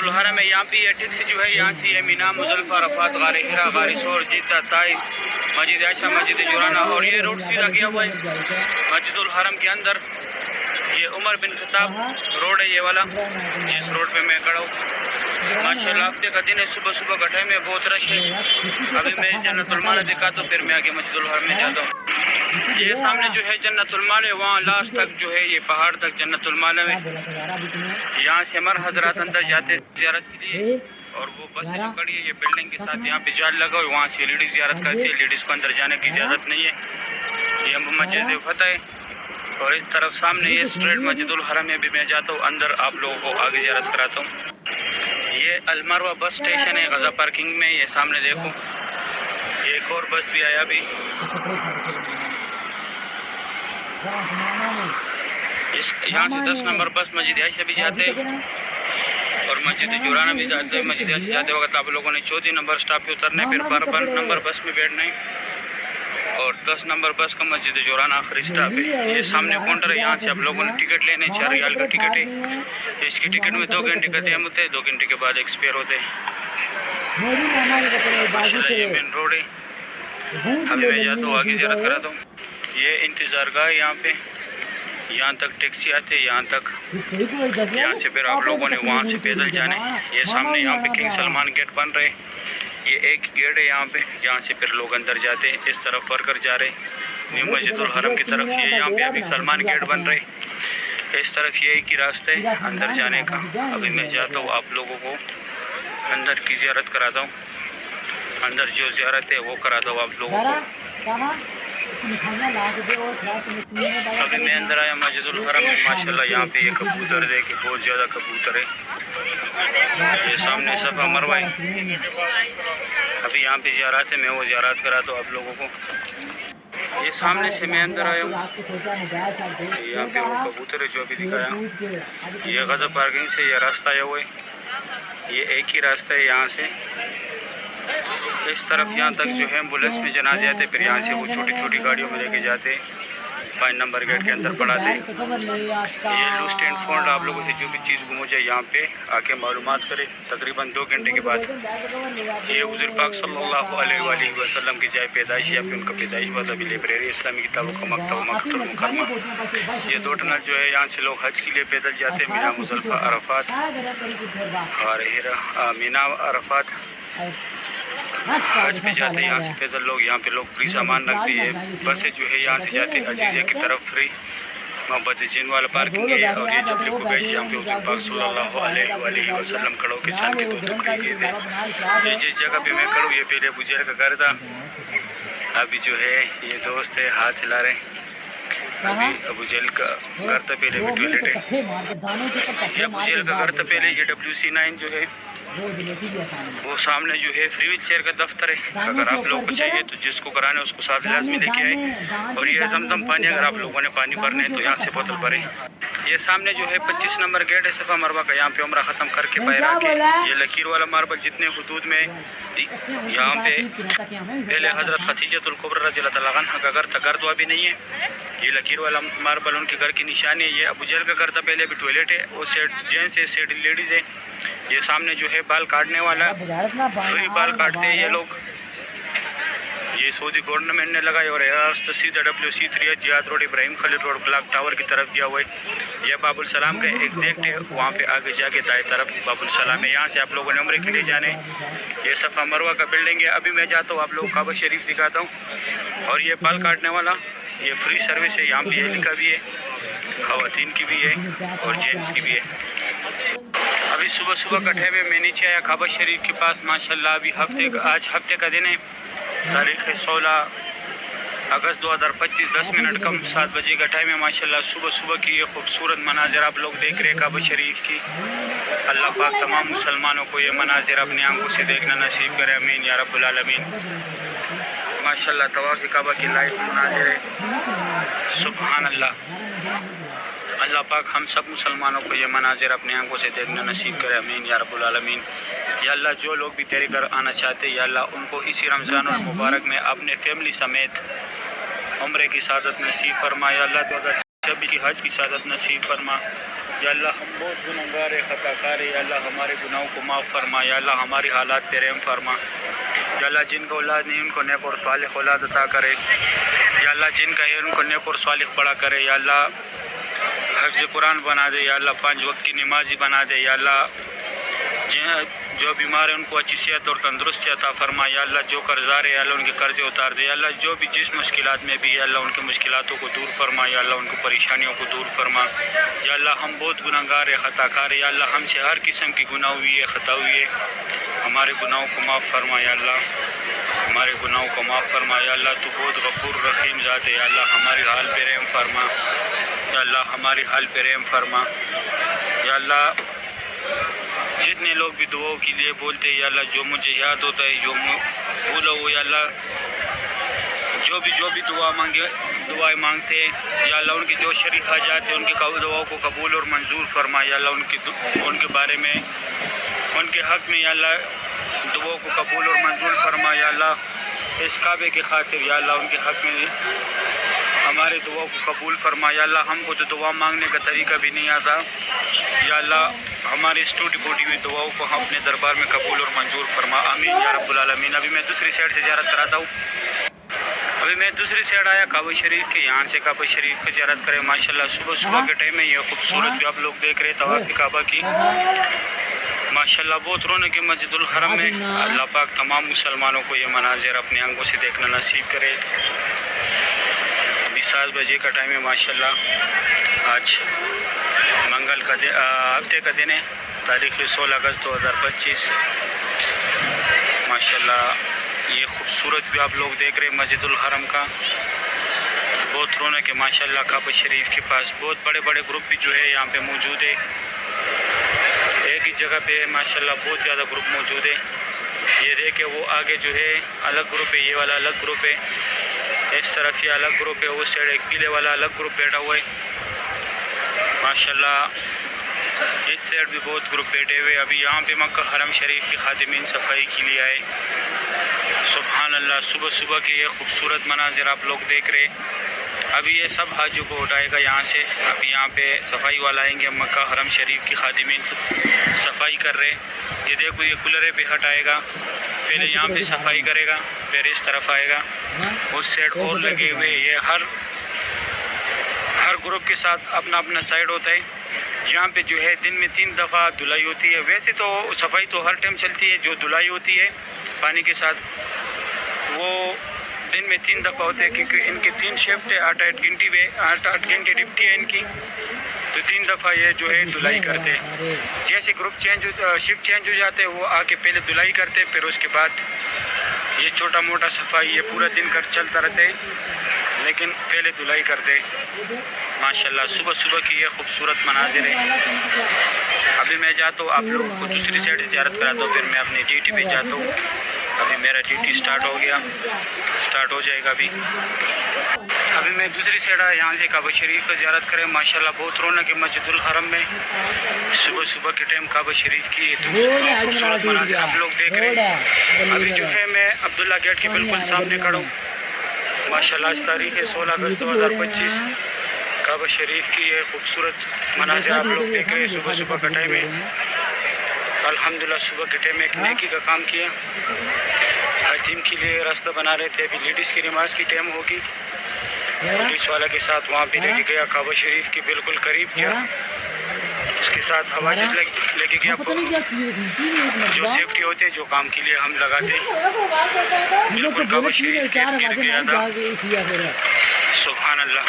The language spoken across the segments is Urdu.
الحرم ہے. یہاں پہ یہ ٹیکسی جو ہے یہاں سے یہ مینا، مزدلفہ، عرفات، غار حرا، غار ثور، جدہ، طائف، مسجد عائشہ، مسجد جورانہ، اور یہ روڈ سیدھا گیا ہوا ہے مسجد الحرم کے اندر. یہ عمر بن خطاب روڈ ہے یہ والا، جس روڈ پہ میں کھڑا ہوں. ماشاءاللہ ہفتے کا دن ہے. صبح صبح کا ٹائم ہے، بہت رش ہے. ابھی میں جنت المال دکھاتا ہوں، پھر میں آگے مسجد الحرم میں جاتا ہوں. یہ سامنے جو ہے جنت المال ہے، وہاں لاسٹ تک جو ہے یہ پہاڑ تک جنت المال ہے. یہاں سے ہمارے حضرات اندر جاتے زیارت کے لیے، اور وہ بس جو کھڑی ہے یہ بلڈنگ کے ساتھ یہاں پہ جال لگا ہوا ہے، وہاں سے لیڈیز زیارت کرتی ہے. لیڈیز کو اندر جانے کی اجازت نہیں ہے. یہ مسجد فتح ہے، اور اس طرف سامنے یہ اسٹریٹ مسجد الحرم میں بھی میں جاتا ہوں اندر، آپ لوگوں کو آگے زیارت کراتا ہوں. یہ المروہ بس اسٹیشن ہے غزہ پارکنگ میں. یہ سامنے دیکھو یہ ایک اور بس بھی آیا ابھی. یہاں سے 10 نمبر بس مسجد عائشہ بھی جاتے ہیں اور مسجد جورانہ بھی جاتے ہیں. مسجد عائشہ جاتے وقت آپ لوگوں نے 14 نمبر سٹاپ پہ اترنا ہے، پھر 12 نمبر بس میں بیٹھنا ہے، اور 10 نمبر بس کا مسجد جورانہ آخری سٹاپ ہے. یہ سامنے کاؤنٹر ہے، یہاں سے آپ لوگوں نے ٹکٹ لینے. 4 ریال کا ٹکٹ ہے. اس کی ٹکٹ میں 2 گھنٹے کا ٹائم ہوتا ہے، 2 گھنٹے کے بعد ایکسپائر ہوتے ہیں. ماشاءاللہ یہ مین روڈ ہے. ابھی میں جاتا ہوں آگے زیارت کراتا ہوں. یہ انتظار گاہ ہے یہاں پہ، یہاں تک ٹیکسی آتے ہیں یہاں تک. یہاں سے پھر آپ لوگوں نے وہاں سے پیدل جانے. یہ سامنے یہاں پہ کنگ سلمان گیٹ بن رہے. یہ ایک گیٹ ہے یہاں پہ، یہاں سے پھر لوگ اندر جاتے ہیں. اس طرف ورکر جا رہے نیو مسجد الحرم کی طرف. یہ یہاں پہ ابھی سلمان گیٹ بن رہے. اس طرف یہ ایک ہی راستہ ہے اندر جانے کا. ابھی میں جاتا ہوں آپ لوگوں کو اندر کی زیارت کراتا ہوں. اندر جو زیارت ہے وہ کراتا ہوں آپ لوگوں کو. ابھی میں اندر آیا مسجد الحرم میں. ماشاءاللہ یہاں پہ یہ کبوتر دیکھیں، بہت زیادہ کبوتر ہے. یہ سامنے صفا مروہ ہے. ابھی یہاں پہ زیارت ہے، میں وہ زیارت کراتا ہوں آپ لوگوں کو. یہ سامنے سے میں اندر آیا ہوں. یہاں پہ وہ کبوتر ہے جو ابھی دکھایا. یہ غزہ پارکنگ سے یہ راستہ آیا ہوا ہے. یہ ایک ہی راستہ ہے یہاں سے اس طرف یہاں تک جو ہے ایمبولینس میں جنازے آتے، پھر یہاں سے وہ چھوٹی چھوٹی گاڑیوں میں لے کے جاتے 5 نمبر گیٹ کے اندر پڑھاتے. یہ لوسٹ اینڈ فاؤنڈ، آپ لوگوں سے جو بھی چیز گم ہو جائے یہاں پہ آ کے معلومات کرے. تقریباً 2 گھنٹے کے بعد یہ حضور پاک صلی اللہ علیہ وآلہ وسلم کی جائے پیدائش، یا پھر ان کا پیدائش ہوا تھا. لائبریری اسلامی کتابوں کا مکتبہ مکہ المکرمہ. یہ 2 ٹنل جو ہے یہاں سے لوگ حج کے لیے پیدل جاتے ہیں. مینا، مزدلفہ، عرفات، غار حرا، مینا، عرفات حج پہ جاتے ہیں. یہاں سے پیدل لوگ، یہاں پہ لوگ فری سامان رکھتے ہیں. بسیں جو ہے یہاں سے جاتے عزیزے کی طرف فری. محبت جن والا پارکنگ ہے. اور یہ جب لکھو گئے یہاں پہ حضور پاک صلی اللہ علیہ وآلہ وسلم کھڑو کے چاند کے 2 ٹکڑے کیے تھے. یہ جس جگہ پہ میں کھڑوں یہ پہلے ابو جہل کا گھر تھا. ابھی جو ہے یہ دوست ہے ہاتھ ہلا رہے. ابھی ابو جہل کا گھر تھا پہلے، بھی ٹوائلٹ ہے. یہ ابو جہل کا گھر تھا پہلے. یہ WC9 جو ہے وہ سامنے جو ہے فری ویل چیئر کا دفتر ہے. اگر آپ لوگوں کو چاہیے تو جس کو کرانا ہے اس کو ساتھ لازمی لے کے آئے. اور یہ زمزم پانی، اگر آپ لوگوں نے پانی بھرنا ہے تو یہاں سے بوتل بھرے. یہ سامنے جو ہے 25 نمبر گیٹ ہے صفا مروہ کا. یہاں پہ عمرہ ختم کر کے باہر آ کے یہ لکیر والا ماربل جتنے حدود میں یہاں پہ پہلے حضرت خدیجۃ الکبریٰ رضی اللہ تعالیٰ عنہ کا گھر تھا. گھر تو ابھی نہیں ہے. یہ لکیر والا ماربل ان کے گھر کی نشانی ہے. یہ ابو جہل کا گھر تھا پہلے، ابھی ٹوائلٹ ہے. وہ سیٹ جینٹس ہے، سیٹ لیڈیز ہے. یہ سامنے جو ہے بال کاٹنے والا، فری بال کاٹتے ہیں یہ لوگ. یہ سعودی گورنمنٹ نے لگایا. اور یہ راستہ سیدھا WC3 جہاد روڈ، ابراہیم خلیل روڈ، کلاک ٹاور کی طرف گیا ہوا ہے. یہ باب السلام کا ایگزیکٹ ہے. وہاں پہ آگے جا کے دائیں طرف باب السلام ہے. یہاں سے آپ لوگوں نے عمرے کے لیے جانے. یہ صفا مروہ کا بلڈنگ ہے. ابھی میں جاتا ہوں آپ لوگوں کو کعبہ شریف دکھاتا ہوں. اور یہ بال کاٹنے والا یہ فری سروس ہے. یہاں پہ یہ لکھا بھی ہے، خواتین کی بھی ہے اور جینٹس کی بھی ہے. ابھی صبح صبح کا ٹائم ہے. میں نیچے آیا کعبہ شریف کے پاس. ماشاءاللہ ابھی آج ہفتے کا دن ہے. تاریخ 16 اگست 2025، 10 منٹ کم 7 بجے کا ٹائم ہے. ماشاءاللہ صبح صبح کی یہ خوبصورت مناظر آپ لوگ دیکھ رہے ہیں کعبہ شریف کی. اللہ پاک تمام مسلمانوں کو یہ مناظر اپنی آنکھوں سے دیکھنا نصیب کرے. آمین یا رب العالمین. ماشاءاللہ طواف کعبہ کی لائیو مناظر ہے. سبحان اللہ. اللہ پاک ہم سب مسلمانوں کو یہ مناظر اپنی آنکھوں سے دیکھنا نصیب کرے. آمین یا رب العالمین. یا اللہ جو لوگ بھی تیرے گھر آنا چاہتے ہیں یا اللہ ان کو اسی رمضان المبارک میں اپنے فیملی سمیت عمرے کی سعادت نصیب فرما. یا اللہ 2026 کی حج کی سعادت نصیب فرما. یا اللہ ہم بہت گنہگار خطا کار ہے، یا اللہ ہمارے گناہوں کو معاف فرما، یا اللہ ہماری حالات پہ رحم فرما، یا اللہ جن کو اولاد نہیں ان کو نیک اور صالح اولاد عطا کرے، یا اللہ جن کا ہے ان کو نیک اور صالح بڑا کرے، یا اللہ حفظ قرآن بنا دے، یا اللہ 5 وقت کی نمازی بنا دے، یا اللہ جو بیمار ہیں ان کو اچھی صحت اور تندرستی عطا فرما، یا اللہ جو قرضدار ہے یا اللہ ان کے قرضے اتار دے، یا اللہ جو بھی جس مشکلات میں بھی ہے اللہ ان کے مشکلاتوں کو دور فرما، یا اللہ ان کو پریشانیوں کو دور فرما، یا اللہ ہم بہت گنہگار ہے خطا کار ہے، یا اللہ ہم سے ہر قسم کی گناہ ہوئی ہے خطا ہوئی ہے، ہمارے گناہوں کو معاف فرما، یا اللہ ہمارے گناہوں کو معاف فرما، یا اللہ تو بہت غفور رحیم ذات ہے، یا اللہ ہماری حال پہ رحم فرما، یا اللہ ہماری حال پہ رحم فرما، یا اللہ جتنے لوگ بھی دعاؤں کے لیے بولتے ہیں، یا اللہ جو مجھے یاد ہوتا ہے جو بولا ہو، یا اللہ جو بھی دعائیں مانگتے ہیں، یا اللہ ان کی جو شریک حاجات ہیں ان کی دعاؤں کو قبول اور منظور فرما، یا اللہ ان کے بارے میں ان کے حق میں یا اللہ دعاؤں کو قبول اور منظور فرما، یا اللہ اس کعبے کی خاطر یا اللہ ان کے حق میں ہمارے دعاؤں کو قبول فرما، یا اللہ ہم کو تو دعا مانگنے کا طریقہ بھی نہیں آتا، یا اللہ ہماری اس ٹوٹی پھوٹی ہوئی دعاؤں کو ہم اپنے دربار میں قبول اور منظور فرما، آمین یا رب العالمین۔ ابھی میں دوسری سائڈ سے زیارت کراتا ہوں، ابھی میں دوسری سائڈ آیا کعبہ شریف کے، یہاں سے کعبہ شریف کی زیارت کریں ماشاءاللہ صبح کے ٹائم میں یہ خوبصورت بھی آپ لوگ دیکھ رہے طواف کعبہ کی، ماشاءاللہ بہت رونق کے مسجد الحرم میں، اللہ پاک تمام مسلمانوں کو یہ مناظر اپنے آنکھوں سے دیکھنا نصیب کرے۔ ابھی 7 بجے کا ٹائم ہے ماشاءاللہ، آج منگل کا ہفتے کا دن ہے، تاریخ 16 اگست 2025، ماشاءاللہ یہ خوبصورت بھی آپ لوگ دیکھ رہے ہیں مسجد الحرم کا، بہت رونق ہے ماشاءاللہ کعبہ شریف کے پاس، بہت بڑے بڑے گروپ بھی جو ہے یہاں پہ موجود ہے، ایک ہی جگہ پہ ماشاءاللہ بہت زیادہ گروپ موجود ہے، یہ دیکھیں وہ آگے جو ہے الگ گروپ ہے، یہ والا الگ گروپ ہے، اس طرف یہ الگ گروپ ہے، اس سائڈ ایک پیلے والا الگ گروپ بیٹھا ہوا ہے ماشاءاللہ، اس سائڈ بھی بہت گروپ بیٹھے ہوئے۔ ابھی یہاں پہ مکہ حرم شریف کے خادمین صفائی کے لیے آئے، سبحان اللہ، صبح کے یہ خوبصورت مناظر آپ لوگ دیکھ رہے، ابھی یہ سب حاجیوں کو اٹھائے گا یہاں سے، ابھی یہاں پہ صفائی والا آئیں گے، مکہ حرم شریف کی خادمین صفائی کر رہے، یہ دیکھو یہ کولرے پہ ہٹائے گا، پہلے یہاں پہ صفائی کرے گا، پھر اس طرف آئے گا، اس سائڈ اور لگے ہوئے، یہ ہر گروپ کے ساتھ اپنا اپنا سائڈ ہوتا ہے، یہاں پہ جو ہے دن میں 3 دفعہ دھلائی ہوتی ہے، ویسے تو صفائی تو ہر ٹائم چلتی ہے، جو دھلائی ہوتی ہے پانی کے ساتھ وہ دن میں 3 دفعہ ہوتے ہیں، کیونکہ ان کی 3 شفٹ ہے، 8 گھنٹے ڈپٹی ہے ان کی، تو 3 دفعہ یہ جو ہے دھلائی کرتے ہیں، جیسے گروپ شفٹ چینج ہو جاتے ہیں وہ آ کے پہلے دھلائی کرتے، پھر اس کے بعد یہ چھوٹا موٹا صفائی یہ پورا دن چلتا رہتے ہیں، لیکن پہلے دھلائی کرتے ماشاءاللہ، صبح کی یہ خوبصورت مناظر ہے۔ ابھی میں جاتا ہوں آپ لوگوں کو دوسری سائڈ سے زیارت کراتا ہوں، پھر میں اپنی ڈیوٹی پہ جاتا ہوں، ابھی میرا ڈیوٹی سٹارٹ ہو گیا، سٹارٹ ہو جائے گا ابھی میں دوسری سائڈ آیا، یہاں سے کعبہ شریف کا زیارت کریں ماشاءاللہ، بہت رونق ہے مسجد الحرم میں، صبح کے ٹائم کعبہ شریف کی خوبصورت مناظر آپ لوگ دیکھ رہے ہیں۔ ابھی جو ہے میں عبداللہ گیٹ کے بالکل سامنے کھڑا ہوں ماشاءاللہ، آج تاریخ ہے 16 اگست 2025، کعبہ شریف کی یہ خوبصورت مناظر آپ لوگ دیکھ رہے ہیں، صبح کا ٹائم ہے، الحمدللہ صبح کے ٹائم ایک نیکی کا کام کیا، حتیم کے لیے راستہ بنا رہے تھے، ابھی لیڈیز کی نماز کی ٹائم ہوگی، پولیس والا کے ساتھ وہاں پہ لے کے گیا، کعبہ شریف کے بالکل قریب گیا، اس کے ساتھ حواجز لے کے گیا، جو سیفٹی ہوتے جو کام کے لیے ہم لگاتے، بالکل کعبہ شریف کے ارد گیا تھا، سبحان اللہ،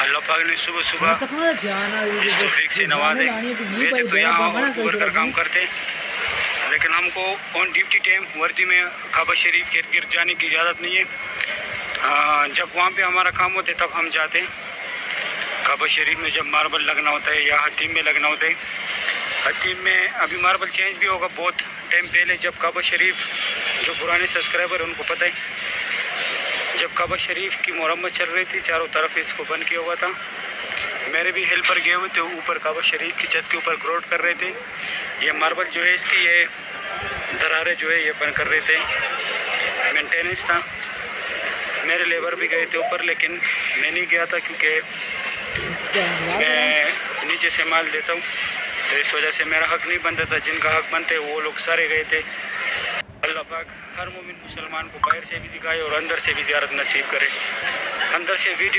اللہ پاک نے صبح اس توفیق سے نوازے، ویسے تو یہاں اور کر کام کرتے، لیکن ہم کو آن ڈیوٹی ٹائم وردی میں کعبہ شریف کے ارد گرد جانے کی اجازت نہیں ہے، جب وہاں پہ ہمارا کام ہوتا ہے تب ہم جاتے ہیں، کعبہ شریف میں جب ماربل لگنا ہوتا ہے یا حتیم میں لگنا ہوتا ہے، حتیم میں ابھی ماربل چینج بھی ہوگا بہت ٹائم پہلے، جب کعبہ شریف جو پرانے سبسکرائبر ان کو پتہ ہے، جب کعبہ شریف کی مرمت چل رہی تھی چاروں طرف اس کو بند کیا ہوا تھا، میرے بھی ہیلپر گئے ہوئے تھے اوپر کعبہ شریف کی چھت کے اوپر گروڈ کر رہے تھے، یہ ماربل جو ہے اس کی یہ درارے جو ہے یہ بند کر رہے تھے، مینٹیننس تھا، میرے لیبر بھی گئے تھے اوپر، لیکن میں نہیں گیا تھا کیونکہ میں نیچے سے مال دیتا ہوں، تو اس وجہ سے میرا حق نہیں بنتا تھا. جن کا حق بنتے وہ لوگ سارے گئے تھے. اللہ پاک ہر مومن مسلمان کو باہر سے بھی دکھائے اور اندر سے بھی زیارت نصیب کرے. اندر سے ویڈیو